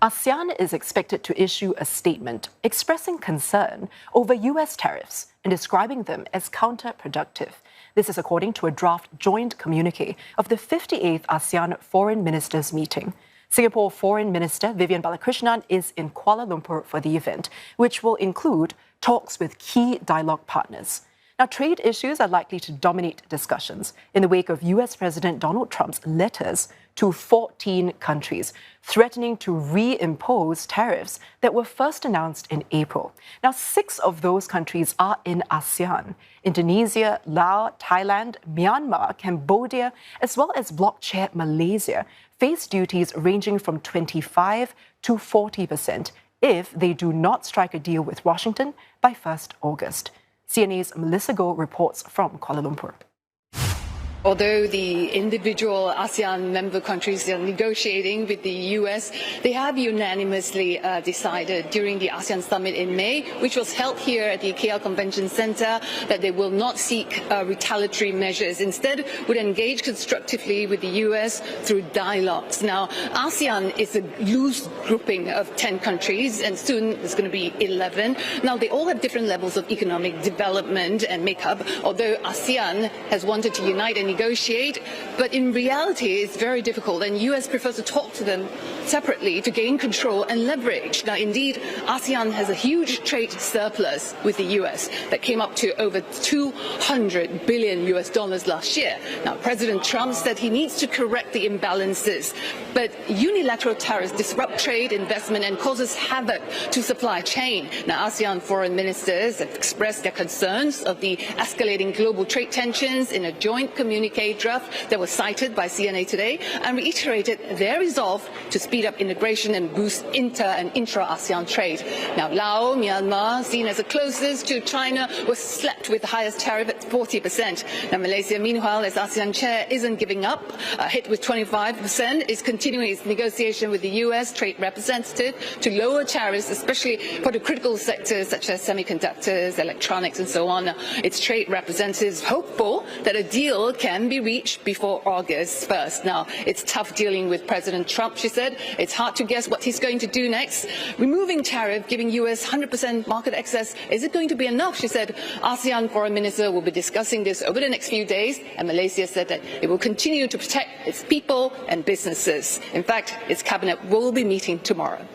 ASEAN is expected to issue a statement expressing concern over US tariffs and describing them as counterproductive. This is according to a draft joint communique of the 58th ASEAN Foreign Ministers Meeting. Singapore Foreign Minister Vivian Balakrishnan is in Kuala Lumpur for the event, which will include talks with key dialogue partners. Now, trade issues are likely to dominate discussions in the wake of US President Donald Trump's letters to 14 countries, threatening to reimpose tariffs that were first announced in April. Now, 6 of those countries are in ASEAN: Indonesia, Laos, Thailand, Myanmar, Cambodia, as well as bloc chair Malaysia, face duties ranging from 25 to 40% if they do not strike a deal with Washington by 1st August. CNA's Melissa Goh reports from Kuala Lumpur. Although the individual ASEAN member countries are negotiating with the US, they have unanimously decided during the ASEAN summit in May, which was held here at the KL Convention Centre, that they will not seek retaliatory measures. Instead, would engage constructively with the US through dialogues. Now, ASEAN is a loose grouping of 10 countries, and soon there's going to be 11. Now, they all have different levels of economic development and makeup, although ASEAN has wanted to unite and negotiate, but in reality it's very difficult, and US prefers to talk to them separately to gain control and leverage. Now, indeed, ASEAN has a huge trade surplus with the US that came up to over $200 billion last year. Now, President Trump said he needs to correct the imbalances, but unilateral tariffs disrupt trade, investment, and causes havoc to supply chain. Now, ASEAN foreign ministers have expressed their concerns of the escalating global trade tensions in a joint communique draft that was cited by CNA today, and reiterated their resolve to speed up integration and boost inter and intra-ASEAN trade. Now, Laos, Myanmar, seen as the closest to China, was slapped with the highest tariff at 40%. Now, Malaysia, meanwhile, as ASEAN chair, isn't giving up. Hit with 25%, is continuing its negotiation with the US trade representative to lower tariffs, especially for the critical sectors such as semiconductors, electronics, and so on. Its trade representatives hopeful that a deal can be reached before August 1st. Now, it's tough dealing with President Trump, she said. It's hard to guess what he's going to do next. Removing tariff, giving US 100% market access, is it going to be enough? She said ASEAN foreign minister will be discussing this over the next few days, and Malaysia said that it will continue to protect its people and businesses. In fact, its cabinet will be meeting tomorrow.